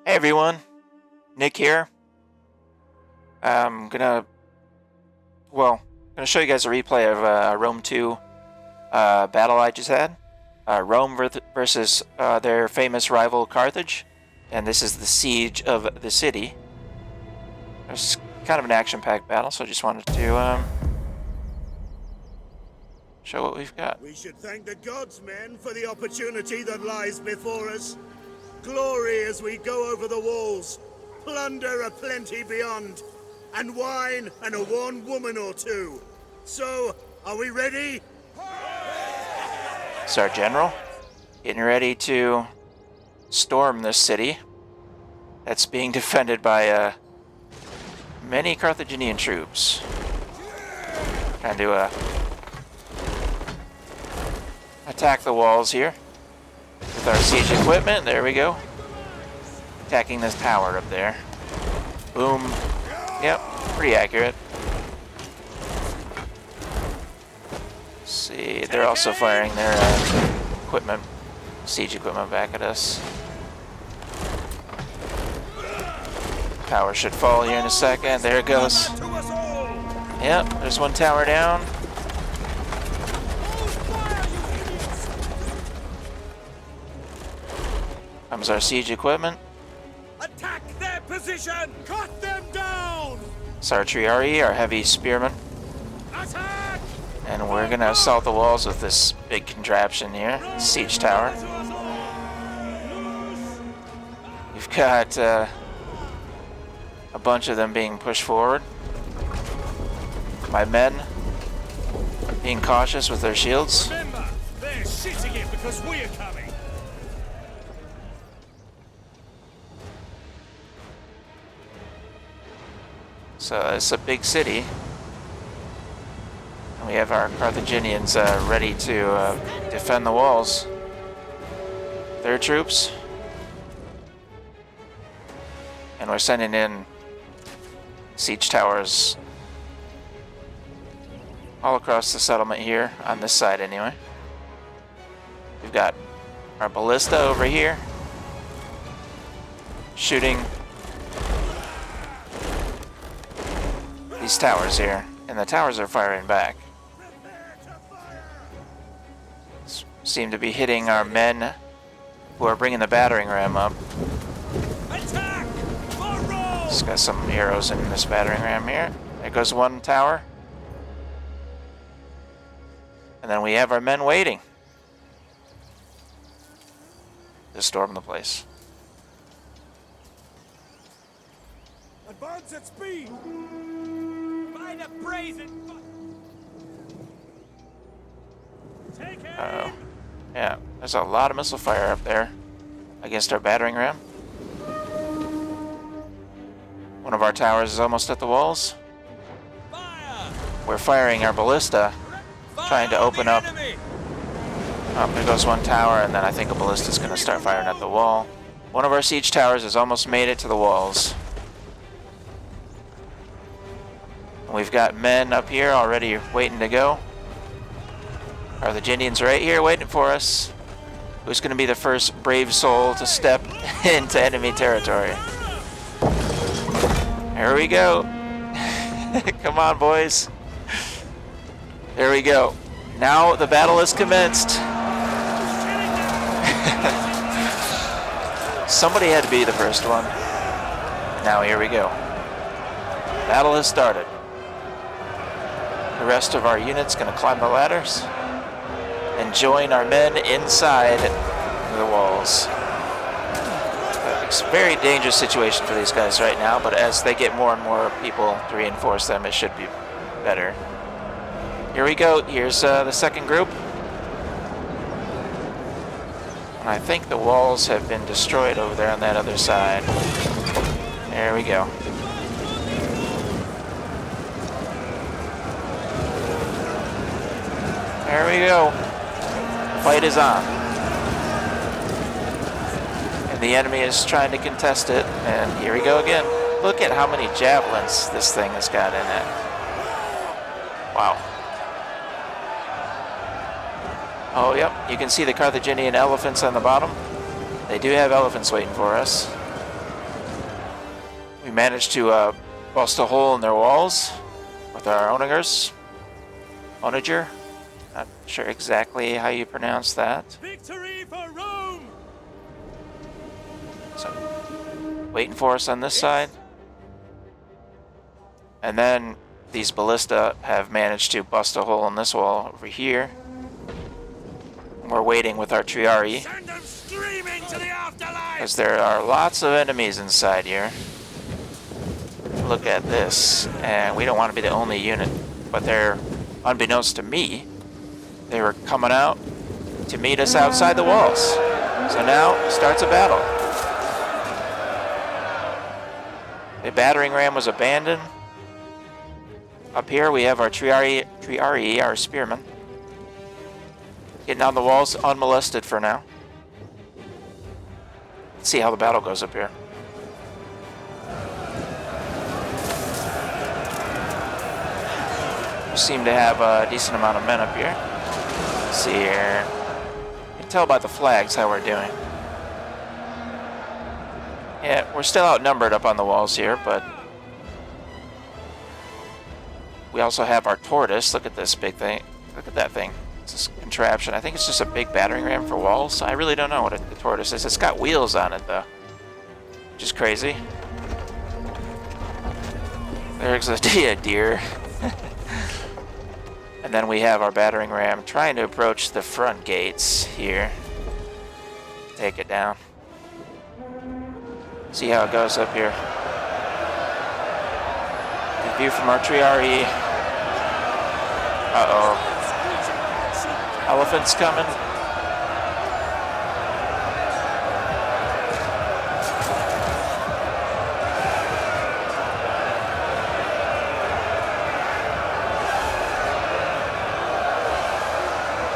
Hey everyone, Nick here. Gonna show you guys a replay of Rome 2 battle I just had. Rome versus their famous rival Carthage, and this is the siege of the city. It's kind of an action-packed battle, so I just wanted to show what we've got. We should thank the gods, men, for the opportunity that lies before us. Glory as we go over the walls, plunder aplenty beyond, and wine and a worn woman or two. So, are we ready? It's our general, getting ready to storm this city that's being defended by many Carthaginian troops. Trying to attack the walls here with our siege equipment. There we go. Attacking this tower up there. Boom. Yep, pretty accurate. Let's see, they're also firing their equipment, siege equipment back at us. Tower should fall here in a second. There it goes. Yep, there's one tower down. Comes our siege equipment. Attack their position! Cut them down! Sartriari, our heavy spearmen. Attack! And we're gonna assault the walls with this big contraption here, siege tower. We've got a bunch of them being pushed forward. My men being cautious with their shields. Remember, they're shitting it because we're coming. So it's a big city. We have our Carthaginians ready to defend the walls. Their troops. And we're sending in siege towers all across the settlement here, on this side anyway. We've got our ballista over here, shooting these towers here, and the towers are firing back. Seem to be hitting our men who are bringing the battering ram up. Just got some arrows in this battering ram here. There goes one tower. And then we have our men waiting to storm the place. Advance at speed! By the brazen... Take it! Uh-oh. Yeah, there's a lot of missile fire up there against our battering ram. One of our towers is almost at the walls. Fire! We're firing our ballista, trying to open up. Oh, there goes one tower, and then I think a ballista is going to start firing at the wall. One of our siege towers has almost made it to the walls. And we've got men up here already waiting to go. Carthaginians right here waiting for us. Who's going to be the first brave soul to step into enemy territory? Here we go. Come on, boys. There we go. Now the battle has commenced. Somebody had to be the first one. Now here we go. Battle has started. The rest of our unit's going to climb the ladders and join our men inside the walls. It's a very dangerous situation for these guys right now, but as they get more and more people to reinforce them, it should be better. Here we go. Here's the second group. And I think the walls have been destroyed over there on that other side. There we go. There we go. Fight is on. And the enemy is trying to contest it. And here we go again. Look at how many javelins this thing has got in it. Wow. Oh, yep. You can see the Carthaginian elephants on the bottom. They do have elephants waiting for us. We managed to bust a hole in their walls with our onagers. Onager? Not sure exactly how you pronounce that. Victory for Rome! So, waiting for us on this side. And then these ballista have managed to bust a hole in this wall over here. We're waiting with our Triarii, Send them screaming to the afterlife! because there are lots of enemies inside here. Look at this, and we don't want to be the only unit, but they're, unbeknownst to me, they were coming out to meet us outside the walls. So now starts a battle. The battering ram was abandoned. Up here we have our Triarii, our spearmen, getting on the walls unmolested for now. Let's see how the battle goes up here. We seem to have a decent amount of men up here. Let's see here. You can tell by the flags how we're doing. Yeah, we're still outnumbered up on the walls here, but we also have our tortoise. Look at this big thing. Look at that thing. It's this contraption. I think it's just a big battering ram for walls. I really don't know what the tortoise is. It's got wheels on it, though, which is crazy. There's a deer. And then we have our battering ram trying to approach the front gates here. Take it down. See how it goes up here. Good view from our Triarii. Uh-oh. Elephants coming.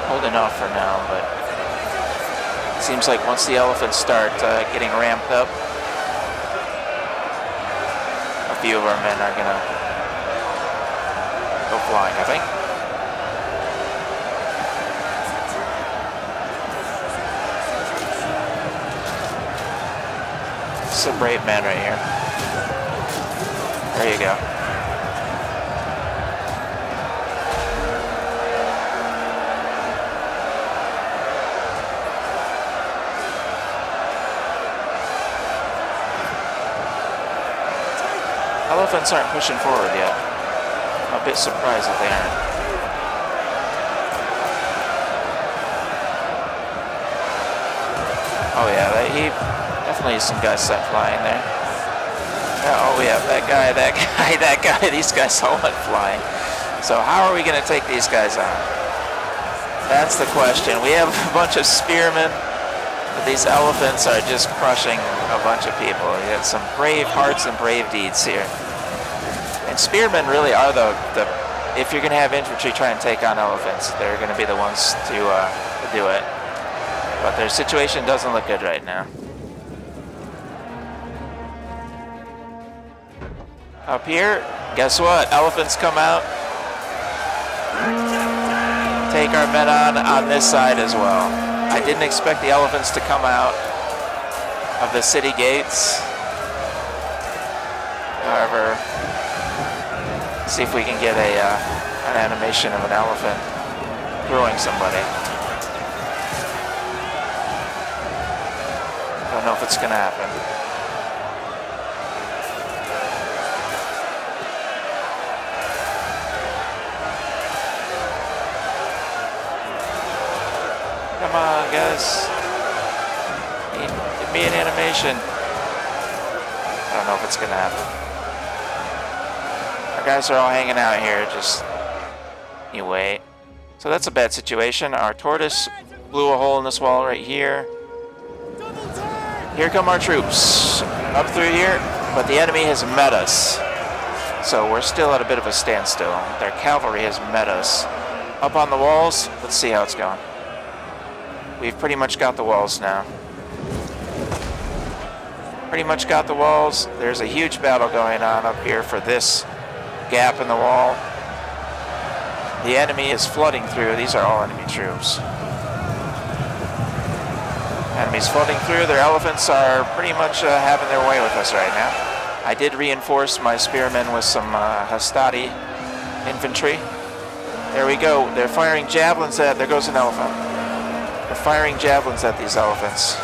Holding off for now, but it seems like once the elephants start getting ramped up, a few of our men are gonna go flying, I think. This is a brave man right here. There you go. Elephants aren't pushing forward yet. I'm a bit surprised that they aren't. Oh yeah, he definitely some guys set flying there. Yeah, oh yeah, that guy, these guys all went flying. So how are we going to take these guys on? That's the question. We have a bunch of spearmen, but these elephants are just crushing a bunch of people. You got some brave hearts and brave deeds here. And spearmen really are the if you're going to have infantry try and take on elephants, they're going to be the ones to do it. But their situation doesn't look good right now. Up here, guess what? Elephants come out. Take our men on this side as well. I didn't expect the elephants to come out of the city gates. However, see if we can get an animation of an elephant throwing somebody. Don't know if it's gonna happen. Come on, guys. Give me an animation. I don't know if it's gonna happen. Our guys are all hanging out here, just you wait. So that's a bad situation. Our tortoise blew a hole in this wall right here. Here come our troops up through here, but the enemy has met us. So we're still at a bit of a standstill. Their cavalry has met us. Up on the walls, let's see how it's going. We've pretty much got the walls now. Pretty much got the walls. There's a huge battle going on up here for this gap in the wall. The enemy is flooding through. These are all enemy troops. Enemies flooding through. Their elephants are pretty much having their way with us right now. I did reinforce my spearmen with some Hastati infantry. There we go. They're firing javelins at... There goes an elephant. They're firing javelins at these elephants.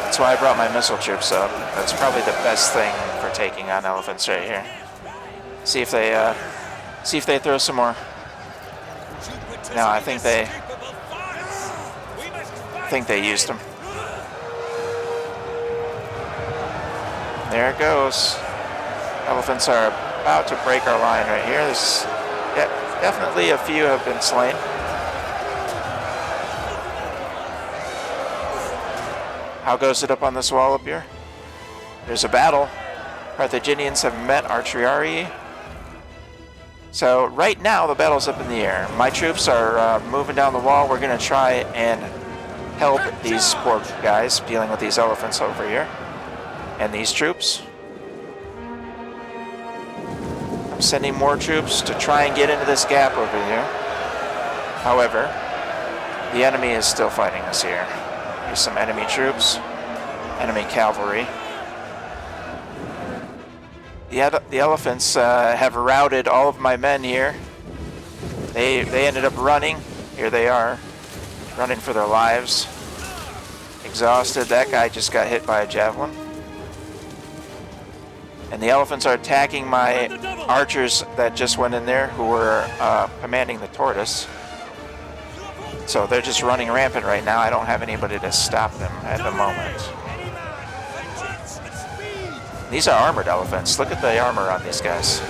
That's why I brought my missile troops up. That's probably the best thing for taking on elephants right here. See if they throw some more. No, I think they used them. There it goes. Elephants are about to break our line right here. There's definitely a few have been slain. How goes it up on this wall up here? There's a battle. Carthaginians have met our Triarii. So right now the battle's up in the air. My troops are moving down the wall. We're going to try and help these poor guys dealing with these elephants over here. And these troops. I'm sending more troops to try and get into this gap over here. However, the enemy is still fighting us here. Here's some enemy troops, enemy cavalry. The elephants have routed all of my men here. They ended up running. Here they are, running for their lives. Exhausted. That guy just got hit by a javelin. And the elephants are attacking my archers that just went in there, who were commanding the tortoise. So they're just running rampant right now. I don't have anybody to stop them at the moment. These are armored elephants. Look at the armor on these guys.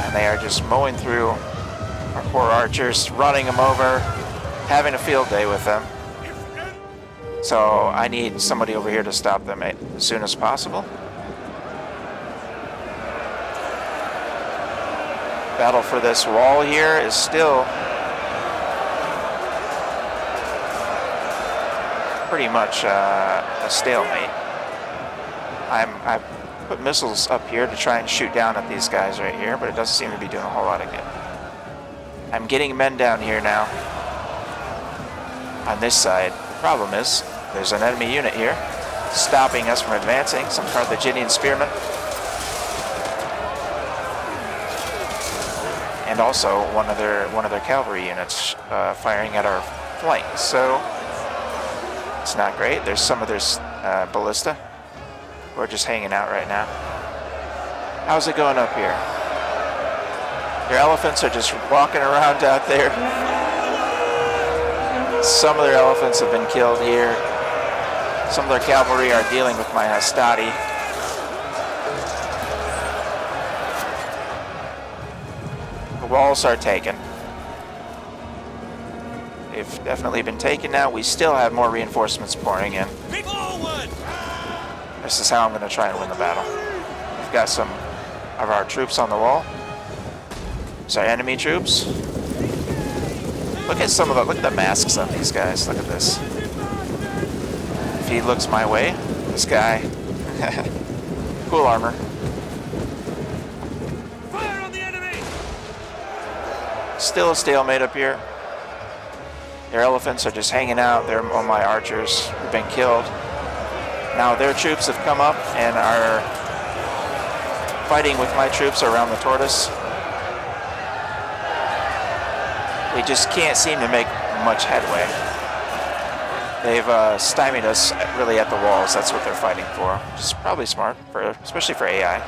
And they are just mowing through our poor archers, running them over, having a field day with them. So I need somebody over here to stop them as soon as possible. Battle for this wall here is still pretty much a stalemate. I put missiles up here to try and shoot down at these guys right here, but it doesn't seem to be doing a whole lot of good. I'm getting men down here now on this side. The problem is there's an enemy unit here stopping us from advancing, some Carthaginian spearmen. And also one of their cavalry units firing at our flank. So it's not great. There's some of their ballista who are just hanging out right now. How's it going up here? Your elephants are just walking around out there. Some of their elephants have been killed here. Some of their cavalry are dealing with my Hastati. Walls are taken. They've definitely been taken now. We still have more reinforcements pouring in. This is how I'm going to try and win the battle. We've got some of our troops on the wall. These are enemy troops. Look at the masks on these guys. Look at this. If he looks my way, this guy. Cool armor. Still a stalemate up here. Their elephants are just hanging out. They're on my archers who've been killed. Now their troops have come up and are fighting with my troops around the tortoise. We just can't seem to make much headway. They've stymied us really at the walls. That's what they're fighting for, which is probably smart, especially for AI.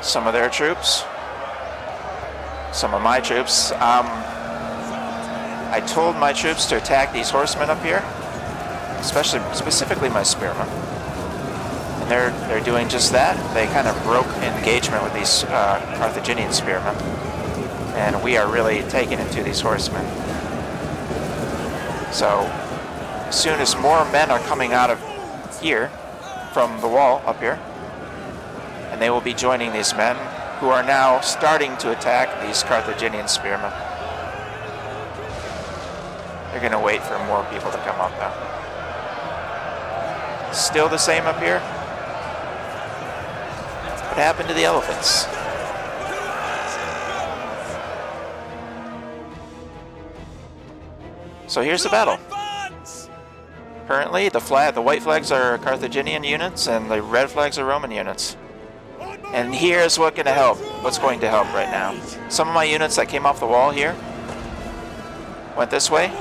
Some of their troops, some of my troops. I told my troops to attack these horsemen up here, specifically my spearmen, and they're doing just that. They kind of broke engagement with these Carthaginian spearmen, and we are really taking it to these horsemen. So as soon as more men are coming out of here from the wall up here, and they will be joining these men who are now starting to attack these Carthaginian spearmen. They're going to wait for more people to come up now. Still the same up here. What happened to the elephants? So here's the battle. Currently, the white flags are Carthaginian units, and the red flags are Roman units. And here's what's going to help right now. Some of my units that came off the wall here went this way,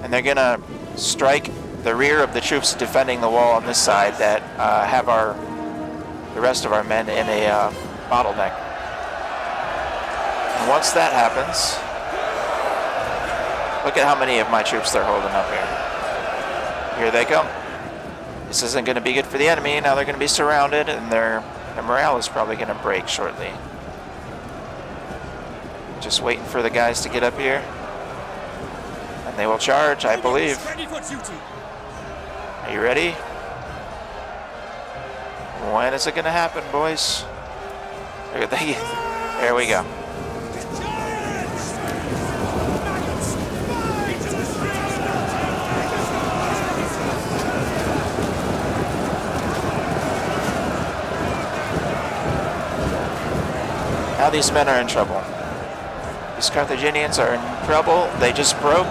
and they're going to strike the rear of the troops defending the wall on this side that have the rest of our men in a bottleneck. And once that happens, look at how many of my troops they're holding up here. Here they come. This isn't going to be good for the enemy. Now they're going to be surrounded, and their morale is probably going to break shortly. Just waiting for the guys to get up here. And they will charge, I believe. Are you ready? When is it going to happen, boys? There we go. Now these men are in trouble. These Carthaginians are in trouble. They just broke.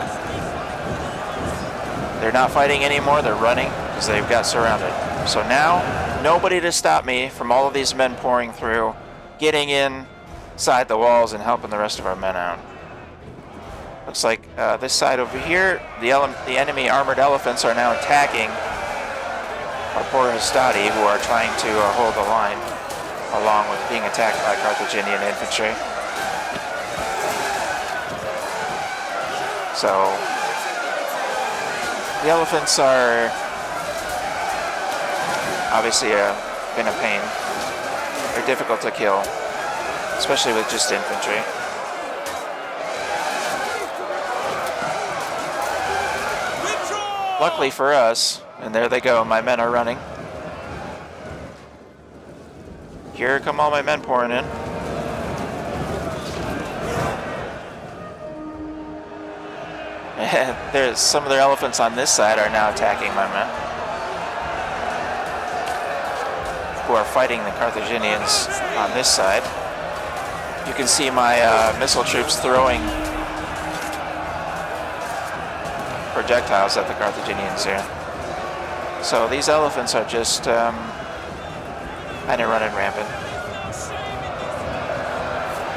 They're not fighting anymore. They're running because they've got surrounded. So now, nobody to stop me from all of these men pouring through, getting inside the walls and helping the rest of our men out. Looks like this side over here, the enemy armored elephants are now attacking our poor Hastati, who are trying to hold the line, along with being attacked by Carthaginian infantry. So the elephants are obviously been a pain. They're difficult to kill, especially with just infantry. Luckily for us, and there they go, my men are running. Here come all my men pouring in. And there's some of their elephants on this side are now attacking my men, who are fighting the Carthaginians on this side. You can see my missile troops throwing projectiles at the Carthaginians here. So these elephants are just kind of running rampant.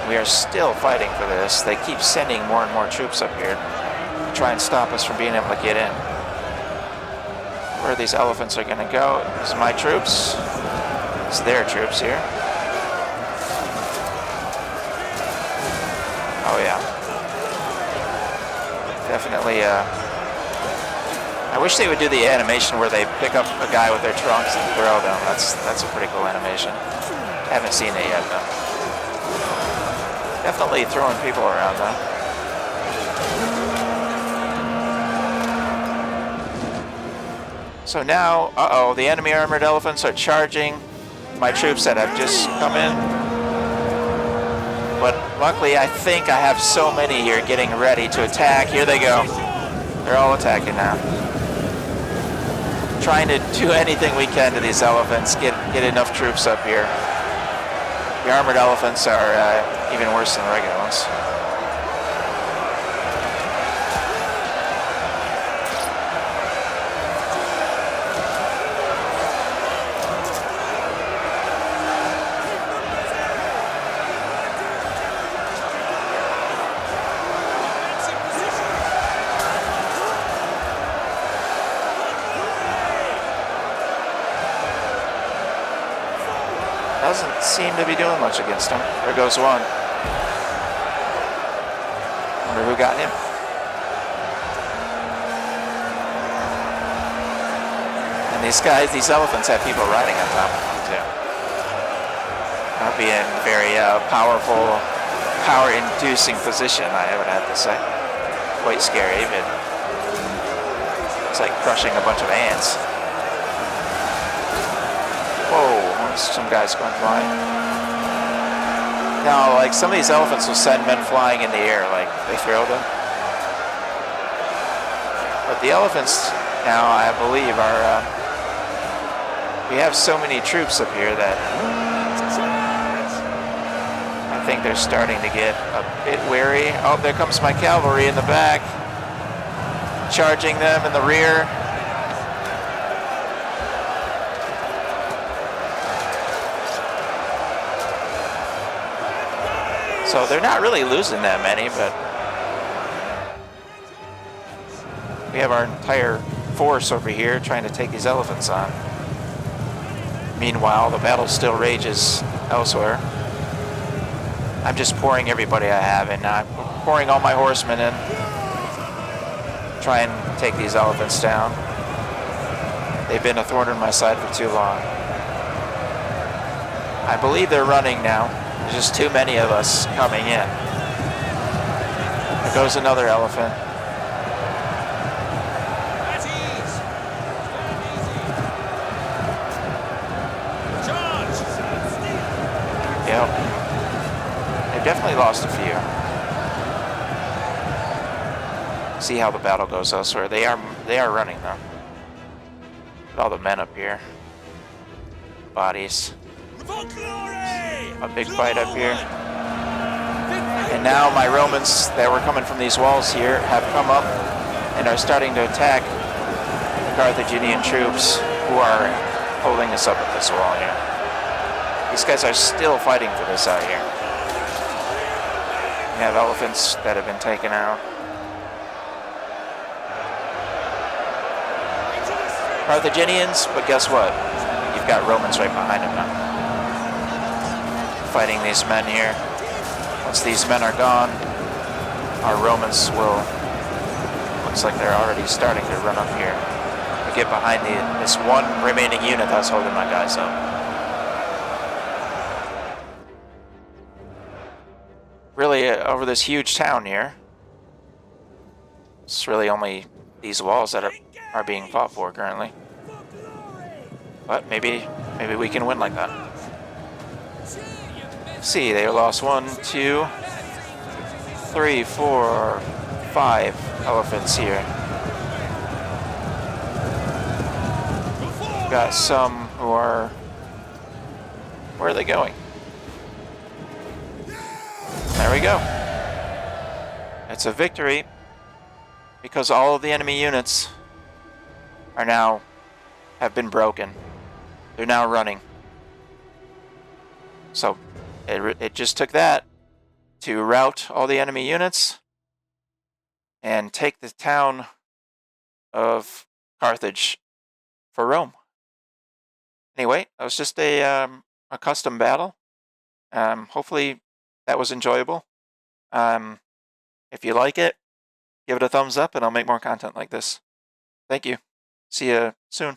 We are still fighting for this. They keep sending more and more troops up here to try and stop us from being able to get in. Where these elephants are going to go is my troops. It's their troops here. Oh yeah. Definitely, I wish they would do the animation where they pick up a guy with their trunks and throw them. That's a pretty cool animation. Haven't seen it yet though. Definitely throwing people around though. So now, the enemy armored elephants are charging my troops that have just come in. But luckily, I think I have so many here getting ready to attack. Here they go. They're all attacking now. Trying to do anything we can to these elephants, get enough troops up here. The armored elephants are even worse than the regular ones. Doesn't seem to be doing much against him. There goes one. Wonder who got him. And these elephants have people riding on top of them too. Not being very powerful, power-inducing position, I would have to say. Quite scary, but it's like crushing a bunch of ants. Whoa. Some guys going flying. Now, like some of these elephants will send men flying in the air, like they throw them. But the elephants now, I believe, are. We have so many troops up here that I think they're starting to get a bit wary. Oh, there comes my cavalry in the back. charging them in the rear. So they're not really losing that many, but we have our entire force over here trying to take these elephants on. Meanwhile, the battle still rages elsewhere. I'm just pouring everybody I have in. I'm pouring all my horsemen in. Try and take these elephants down. They've been a thorn in my side for too long. I believe they're running now. There's just too many of us coming in. There goes another elephant. Yep. They've definitely lost a few. See how the battle goes elsewhere. They are running though. With all the men up here. Bodies. A big fight up here. And now my Romans that were coming from these walls here have come up and are starting to attack the Carthaginian troops who are holding us up at this wall here. These guys are still fighting for this out here. We have elephants that have been taken out. Carthaginians, but guess what? You've got Romans right behind them now. Fighting these men here. Once these men are gone, our Romans will... Looks like they're already starting to run up here. To get behind this one remaining unit that's holding my guys up. Really, over this huge town here, it's really only these walls that are being fought for currently. But maybe we can win like that. See, they lost 1, 2, 3, 4, 5 elephants here. Got some who are... Where are they going? There we go. It's a victory because all of the enemy units are now have been broken. They're now running. So it just took that to rout all the enemy units and take the town of Carthage for Rome. Anyway, that was just a custom battle. Hopefully that was enjoyable. If you like it, give it a thumbs up and I'll make more content like this. Thank you. See you soon.